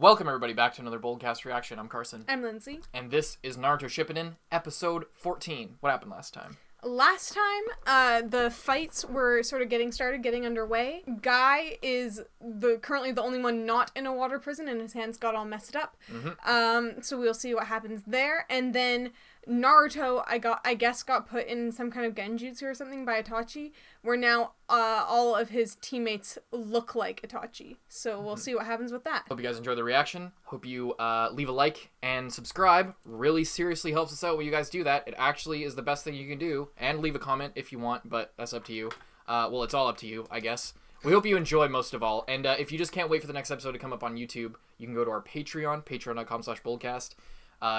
Welcome everybody back to another Boldcast reaction. I'm Carson. I'm Lindsay. And this is Naruto Shippuden, episode 14. What happened last time? Last time, the fights were sort of getting underway. Guy is currently the only one not in a water prison, and his hands got all messed up. So we'll see what happens there. And then Naruto, I guess, got put in some kind of Genjutsu or something by Itachi, where now all of his teammates look like Itachi. So we'll see what happens with that. Hope you guys enjoyed the reaction. Hope you leave a like and subscribe. Really seriously helps us out when you guys do that. It actually is the best thing you can do. And leave a comment if you want, but that's up to you. Well, it's all up to you, I guess. We hope you enjoy most of all. And if you just can't wait for the next episode to come up on YouTube, you can go to our Patreon, patreon.com/boldcast.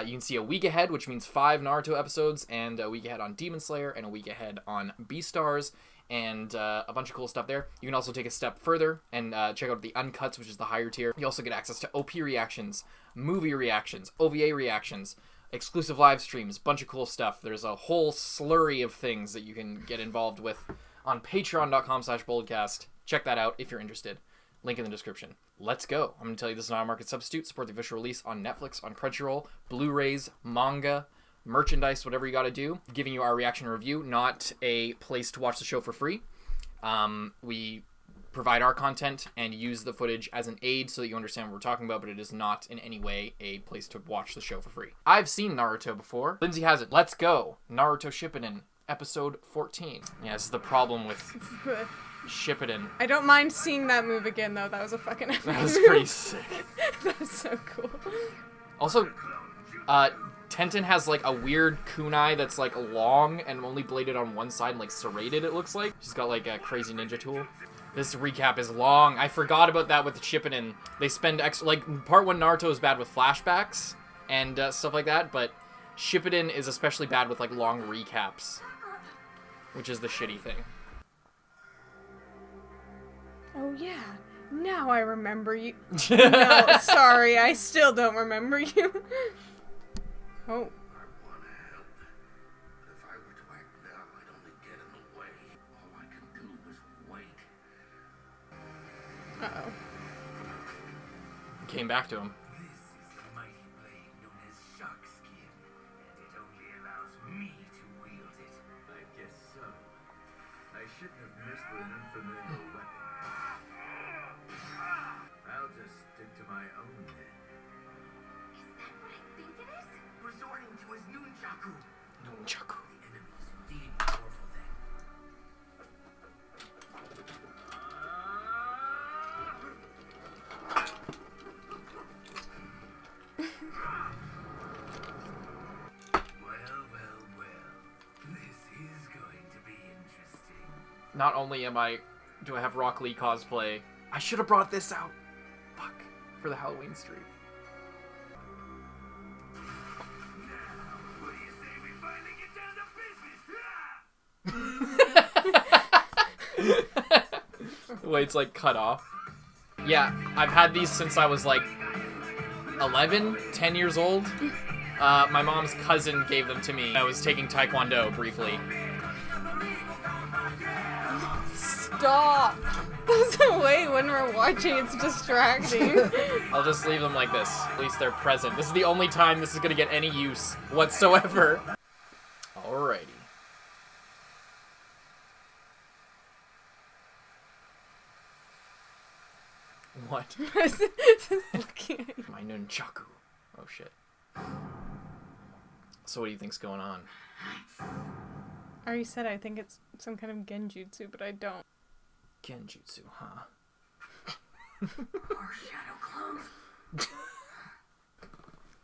You can see a week ahead, which means 5 Naruto episodes, and a week ahead on Demon Slayer, and a week ahead on Beastars, and a bunch of cool stuff there. You can also take a step further and check out the Uncuts, which is the higher tier. You also get access to OP reactions, movie reactions, OVA reactions, exclusive live streams, bunch of cool stuff. There's a whole slurry of things that you can get involved with on patreon.com/boldcast. Check that out if you're interested. Link in the description. Let's go. I'm going to tell you this is not a market substitute. Support the official release on Netflix, on Crunchyroll, Blu-rays, manga, merchandise, whatever you got to do. Giving you our reaction review, not a place to watch the show for free. We provide our content and use the footage as an aid so that you understand what we're talking about, but it is not in any way a place to watch the show for free. I've seen Naruto before. Lindsay hasn't. Let's go. Naruto Shippuden, episode 14. Yeah, this is the problem with Shippuden. I don't mind seeing that move again, though. That was a fucking epic That was move. pretty sick. That was so cool. Also, Tenten has like a weird kunai that's like long and only bladed on one side and like serrated, it looks like. She's got like a crazy ninja tool. This recap is long. I forgot about that with Shippuden. They spend extra, like part 1 Naruto is bad with flashbacks and stuff like that, but Shippuden is especially bad with like long recaps, which is the shitty thing. Oh, yeah. Now I remember you. No, sorry. I still don't remember you. Oh. Uh-oh. Came back to him. This is the mighty blade known as Shark Skin, and it only allows me to wield it. I guess so. I shouldn't have messed with an unfamiliar weapon. I'll just stick to my own then. Is that what I think it is? Resorting to his nunchaku. Nunchaku. The enemy is indeed powerful then. Well. This is going to be interesting. Not only do I have Rock Lee cosplay, I should have brought this out. Fuck. For the Halloween stream. What do you say we finally get down to business? The way it's like cut off. Yeah, I've had these since I was like 10 years old. My mom's cousin gave them to me. I was taking Taekwondo briefly. Stop. That's the way when we're watching, it's distracting. I'll just leave them like this. At least they're present. This is the only time this is gonna get any use whatsoever. Alrighty. What? Just looking at you. My nunchaku. Oh shit. So what do you think's going on? I already said I think it's some kind of Genjutsu, but I don't. Genjutsu, huh? Or shadow clones?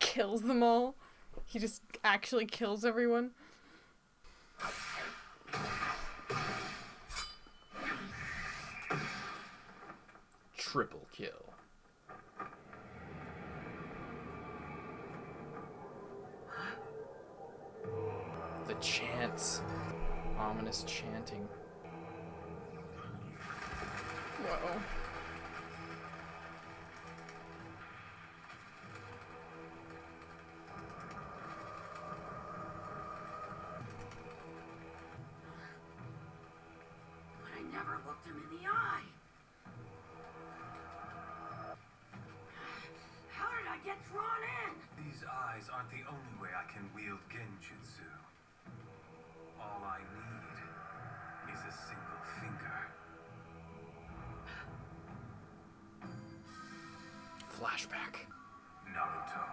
Kills them all. He just actually kills everyone. Triple kill. The chants. Ominous chanting. Whoa. But I never looked him in the eye. drawn in. These eyes aren't the only way I can wield Genjutsu. All I need is a single finger. Flashback. Naruto.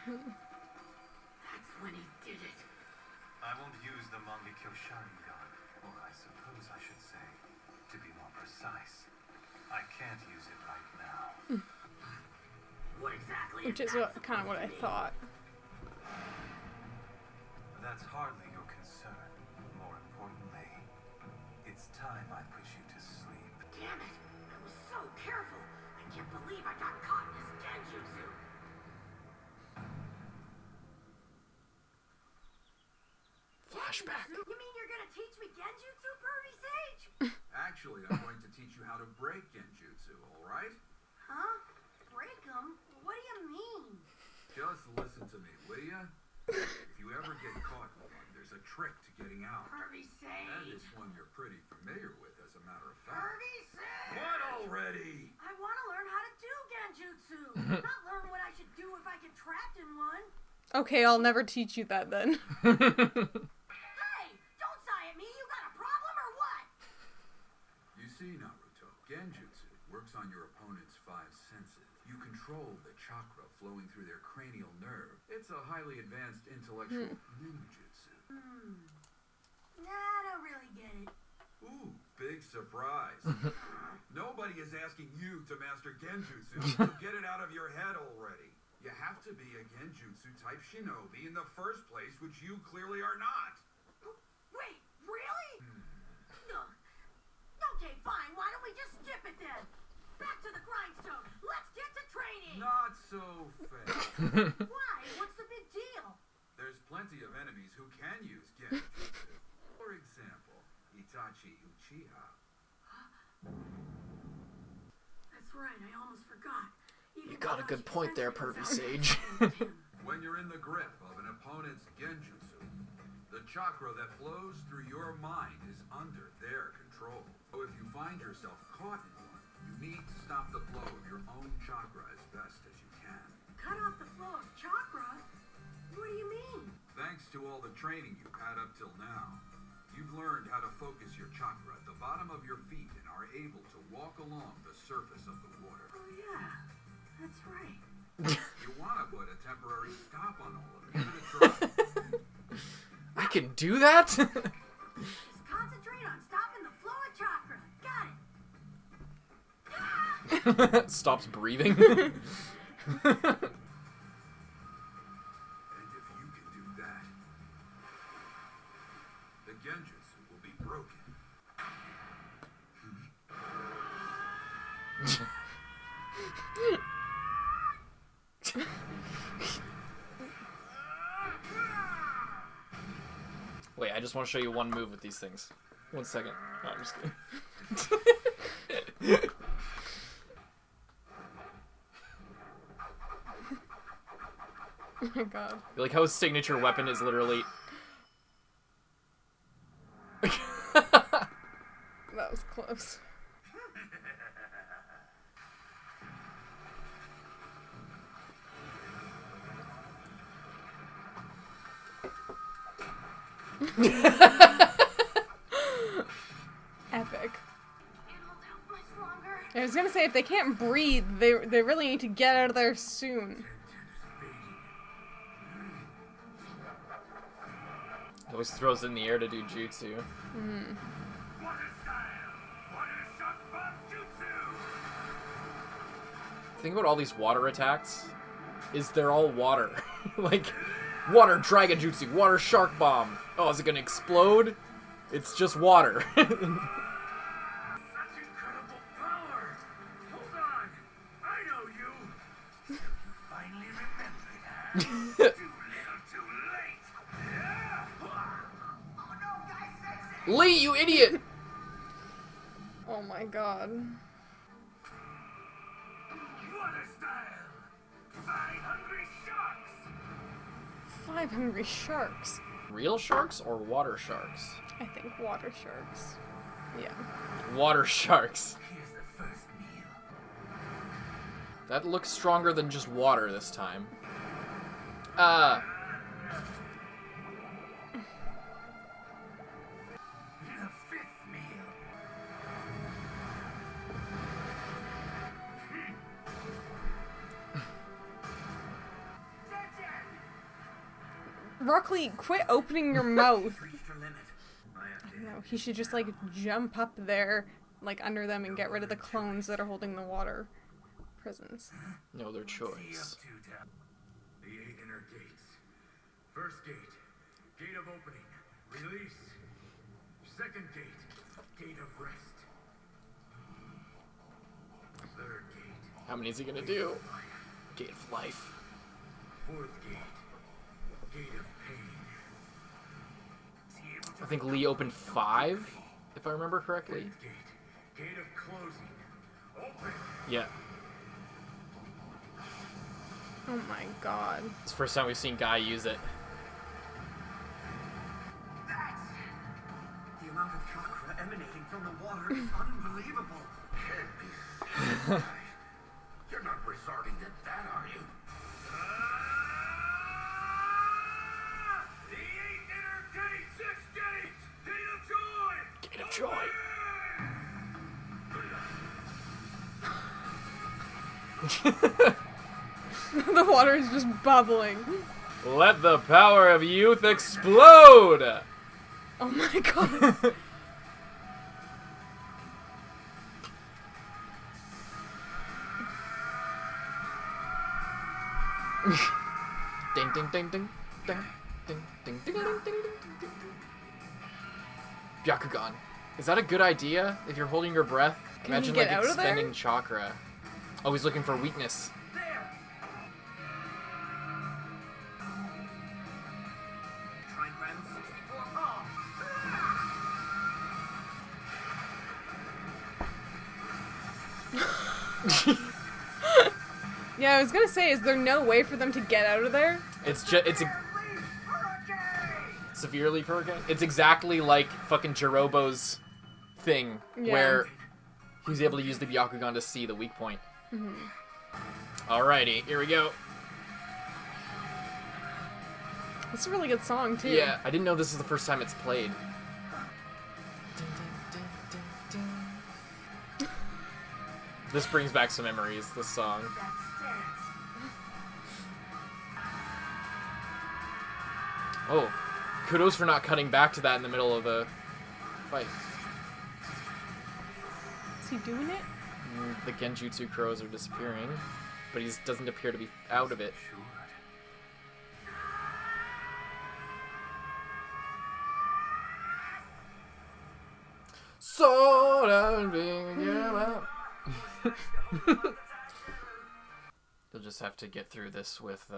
That's when he did it. I won't use the Mangekyo Sharingan, or I suppose I should say, to be more precise, I can't use it right now. What exactly Which is kind of what I thought. That's hardly your concern. More importantly, it's time I put you to sleep. Damn it! I was so careful. I can't believe I got caught in this Genjutsu. Flashback. You mean you're gonna teach me Genjutsu, Pervy Sage? Actually, I'm going to teach you how to break Genjutsu, alright? Huh? Break 'em? What do you mean? Just listen to me, will ya? If you ever get caught in one, there's a trick to getting out. Pervy And Sage. it's one you're pretty familiar with, as a matter of fact. Pervy Sage. What already? I want to learn how to do Genjutsu. Not learn what I should do if I get trapped in one. Okay, I'll never teach you that then. Hey, don't sigh at me. You got a problem or what? You see, Naruto, Genjutsu works on your opponent's 5 senses. You control the chakra flowing through their cranial nerve. It's a highly advanced intellectual ninjutsu. Nah, I don't really get it. Ooh, big surprise. Nobody is asking you to master Genjutsu, so get it out of your head already. You have to be a Genjutsu type shinobi in the first place, which you clearly are not. Wait, really? Ugh. Okay, fine. Why don't we just skip it then? Back to the grindstone. Let's get to training. Not so fast. Why? What's the big deal? There's plenty of enemies who can use Genjutsu. For example, Itachi Uchiha. That's right. I almost forgot. You got a good point there, Pervy Sage. When you're in the grip of an opponent's Genjutsu, the chakra that flows through your mind is under their control. So if you find yourself caught in one, you need to stop the flow of your own chakra as best as you can. Cut off the flow of chakra? What do you mean? Thanks to all the training you've had up till now, you've learned how to focus your chakra at the bottom of your feet and are able to walk along the surface of the water. Oh, yeah. That's right. You want to put a temporary stop on all of it. Give it a try. I can do that? Just concentrate on stopping the flow of chakra. Got it. Stops breathing. And if you can do that, the Genjutsu will be broken. Wait, I just want to show you one move with these things. 1 second. No, I'm just kidding. Oh my god. Like how his signature weapon is literally... That was close. Epic. Can't hold out much longer. I was gonna say, if they can't breathe, they really need to get out of there soon. He always throws it in the air to do jutsu. Water style! Water shock bomb jutsu! The thing about all these water attacks is they're all water. Like, water dragon jutsu, water shark bomb. Oh, is it gonna explode? It's just water. Such incredible power! Hold on! I know you! You finally remembered, huh? Too little, too late! Yeah. Oh no, guys, that's it! Lee, you idiot! Oh my god. Water style! 5 hungry sharks! 5 hungry sharks. Real sharks or water sharks? I think water sharks. Yeah. Water sharks. Here's the first meal. That looks stronger than just water this time. The fifth meal. Rockley, quit opening your mouth. Reached her limit. I have to No, he should just like jump up there, like under them, and get rid of the clones that are holding the water prisons. No other see up choice. to down. The 8 inner gates. First gate, gate of opening, release. Second gate, gate of rest. Third gate, How many is he gonna do? Gate of life. fourth gate, gate of pain. See able to I think Lee opened 5, if I remember correctly. fifth gate, gate of closing. Open. Yeah. Oh my god. It's the first time we've seen Guy use it. That's the amount of chakra emanating from the water is unbelievable. Can't be serious. You're not resorting to that, are you? The 8 inner gate, 6 gates, gate of joy. Gate of joy. The water is just bubbling. Let the power of youth explode! Oh my god. Ding ding ding ding ding ding ding ding ding ding ding ding. Byakugan. Is that a good idea? If you're holding your breath, Can imagine he get like out of there? expending chakra. Oh, he's looking for weakness. There. Trigram 64 off. Yeah, I was gonna say, is there no way for them to get out of there? It's just it's a severely hurricane. It's exactly like fucking Jirobo's thing, Yeah. where he's able to use the Byakugan to see the weak point. Alrighty, here we go. It's a really good song too. Yeah, I didn't know this is the first time it's played. This brings back some memories, this song. Oh, kudos for not cutting back to that in the middle of the fight. Is he doing it? The Genjutsu crows are disappearing, but he doesn't appear to be out of it. You'll just have to get through this with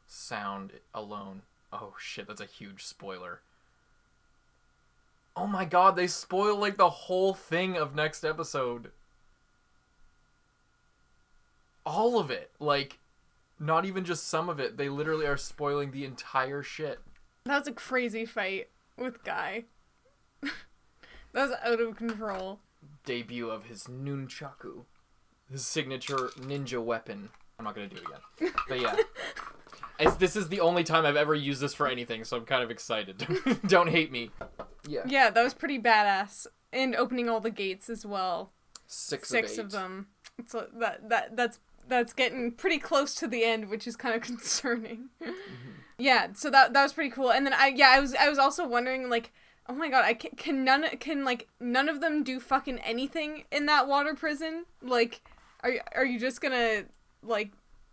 sound alone. Oh shit, that's a huge spoiler. Oh my god, they spoil like the whole thing of next episode. All of it. Like, not even just some of it. They literally are spoiling the entire shit. That was a crazy fight with Guy. That was out of control. Debut of his nunchaku. His signature ninja weapon. I'm not gonna do it again. But yeah. This is the only time I've ever used this for anything, so I'm kind of excited. Don't hate me. Yeah. Yeah, that was pretty badass. And opening all the gates as well. Six Of them. So that's getting pretty close to the end, which is kind of concerning. Yeah, so that was pretty cool. And then I was also wondering, like, oh my god, can none of them do fucking anything in that water prison? Like, are you just gonna like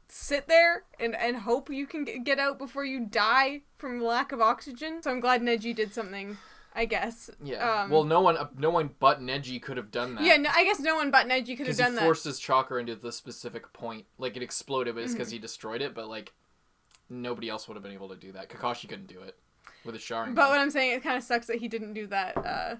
sit there and hope you can get out before you die from lack of oxygen? So I'm glad Neji did something, I guess. Yeah. Well, no one but Neji could have done that. Yeah, no, I guess no one but Neji could have done Because he forced his chakra into the specific point. Like, it exploded, but it's because he destroyed it, but, like, nobody else would have been able to do that. Kakashi couldn't do it with his Sharingan. But what I'm saying, it kind of sucks that he didn't do that a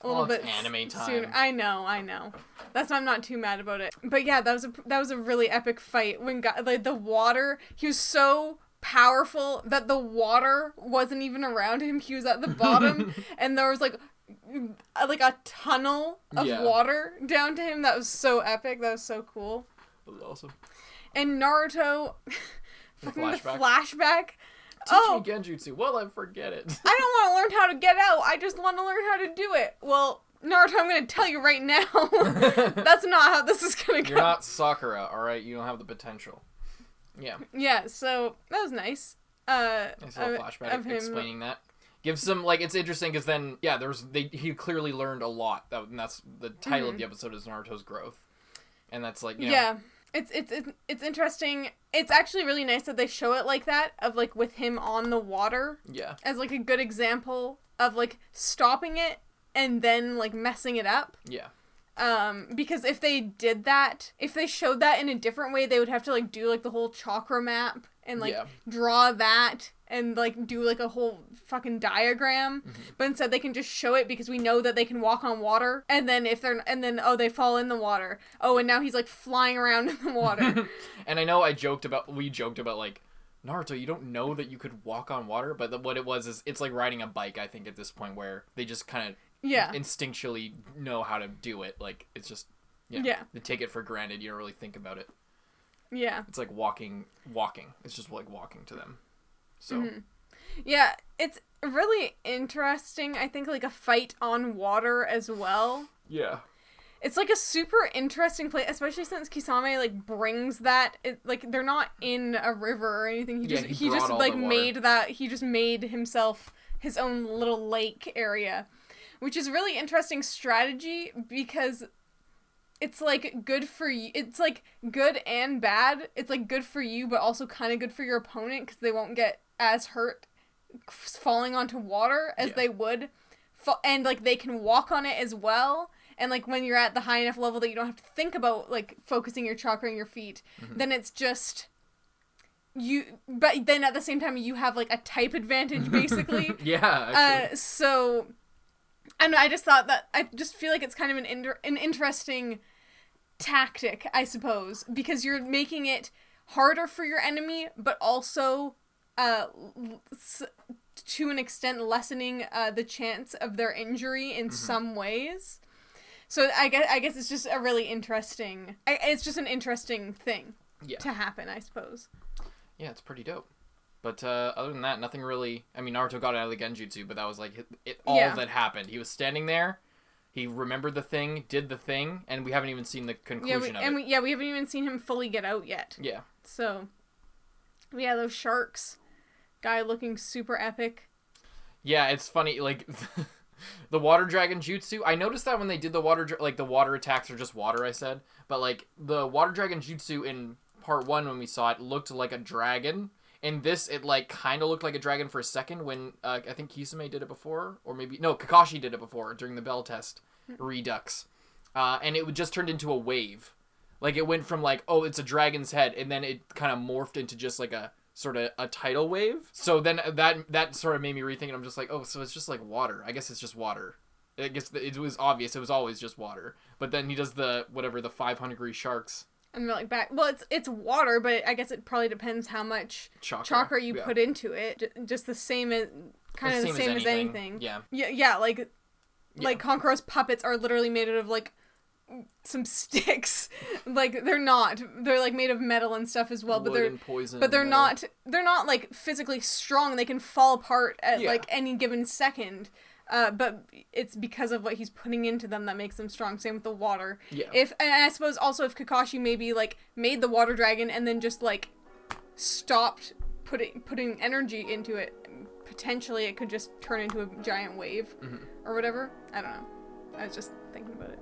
little bit anime time. sooner. I know. That's why I'm not too mad about it. But yeah, that was a really epic fight when like the water. He was so powerful that the water wasn't even around him. He was at the bottom, and there was like a tunnel of water down to him. That was so epic. That was so cool. That was awesome. And Naruto, fucking the flashback? flashback. Teach me Genjutsu. Well, I forget it. I don't want to learn how to get out. I just want to learn how to do it. Well, Naruto, I'm going to tell you right now. That's not how this is going to go. You're not Sakura, alright? You don't have the potential. Yeah. Yeah, so that was nice. Nice little flashback of him. explaining that. Give some, like, it's interesting because then, yeah, he clearly learned a lot. And that's the title of the episode is Naruto's growth. And that's like, you know. Yeah. It's interesting. It's actually really nice that they show it like that, of like with him on the water. Yeah. As like a good example of like stopping it and then like messing it up. Yeah. Because if they did that, if they showed that in a different way, they would have to like do like the whole chakra map and like draw that and like do like a whole fucking diagram. But instead they can just show it because we know that they can walk on water. And then they fall in the water. Oh, and now he's like flying around in the water. And I know we joked about like, Naruto, you don't know that you could walk on water, but what it was is it's like riding a bike, I think, at this point, where they just kind of instinctually know how to do it. Like, it's just, they take it for granted. You don't really think about it. Yeah. It's like walking. It's just like walking to them. So. Yeah, it's really interesting. I think like a fight on water as well. Yeah. It's like a super interesting place, especially since Kisame like brings that. Like they're not in a river or anything. He just like made that. He just made himself his own little lake area, which is really interesting strategy because it's like good for you. It's like good and bad. It's like good for you, but also kind of good for your opponent because they won't get as hurt falling onto water as they would, and like they can walk on it as well. And like when you're at the high enough level that you don't have to think about like focusing your chakra in your feet, then it's just you. But then at the same time you have like a type advantage basically. So, and I just thought that I just feel like it's kind of an interesting tactic, I suppose, because you're making it harder for your enemy, but also to an extent lessening the chance of their injury in some ways. So I guess it's just a really interesting. It's just an interesting thing to happen, I suppose. Yeah, it's pretty dope. But other than that, nothing really. I mean, Naruto got out of the Genjutsu, but that was like all that happened. He was standing there. He remembered the thing, did the thing, and we haven't even seen the conclusion of it. We haven't even seen him fully get out yet. Yeah. So, yeah, those sharks. Guy looking super epic. Yeah, it's funny, like, the water dragon jutsu, I noticed that when they did the the water attacks are just water, I said, but, like, the water dragon jutsu in part 1 when we saw it looked like a dragon. In this, it, like, kind of looked like a dragon for a second when, I think Kisame did it before, or maybe, no, Kakashi did it before during the bell test redux. And it just turned into a wave. Like, it went from, like, oh, it's a dragon's head, and then it kind of morphed into just, like, a sort of a tidal wave. So then that sort of made me rethink, and I'm just like, oh, so it's just like water. I guess it's just water. I guess it was obvious. It was always just water. But then he does the 5 hungry sharks. And they're like back. Well, it's water, but I guess it probably depends how much chakra you put into it. Just the same as the same as anything. Yeah. Yeah. Like Konkuro's puppets are literally made out of like some sticks. Like they're like made of metal and stuff as well. Wood and poison. But they're not like physically strong. They can fall apart at like any given second. But it's because of what he's putting into them that makes them strong. Same with the water. Yeah. And I suppose also if Kakashi maybe like made the water dragon and then just like stopped putting energy into it, potentially it could just turn into a giant wave or whatever. I don't know. I was just thinking about it.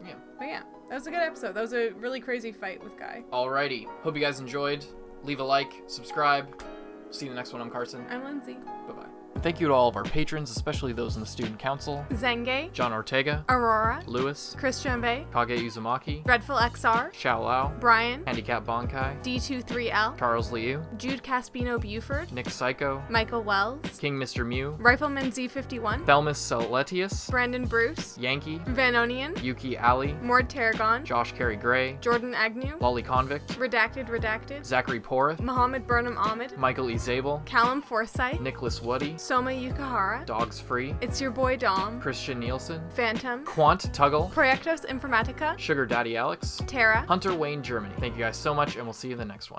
Yeah. But yeah, that was a good episode. That was a really crazy fight with Guy. Alrighty. Hope you guys enjoyed. Leave a like, subscribe. See you in the next one. I'm Carson. I'm Lindsay. Bye-bye. Thank you to all of our patrons, especially those in the Student Council. Zenge, John Ortega, Aurora, Lewis, Christian Bay, Kage Uzumaki, Dreadful XR, Xiao Lao, Brian, Handicap Bonkai, D23L, Charles Liu, Jude Caspino Buford, Nick Psycho, Michael Wells, King Mr. Mew, Rifleman Z51, Thelmus Celetius, Brandon Bruce, Yankee, Vanonian, Yuki Ali, Mord Tarragon, Josh Carey Gray, Jordan Agnew, Lolly Convict, Redacted, Zachary Porth, Mohammed Burnham Ahmed, Michael E. Zabel, Callum Forsyth, Nicholas Woody, Soma Yukihara. Dogs Free, It's your boy Dom. Christian Nielsen, Phantom. Quant Tuggle, Proyectos Informatica. Sugar Daddy Alex, Tara. Hunter Wayne Germany. Thank you guys so much, and we'll see you in the next one.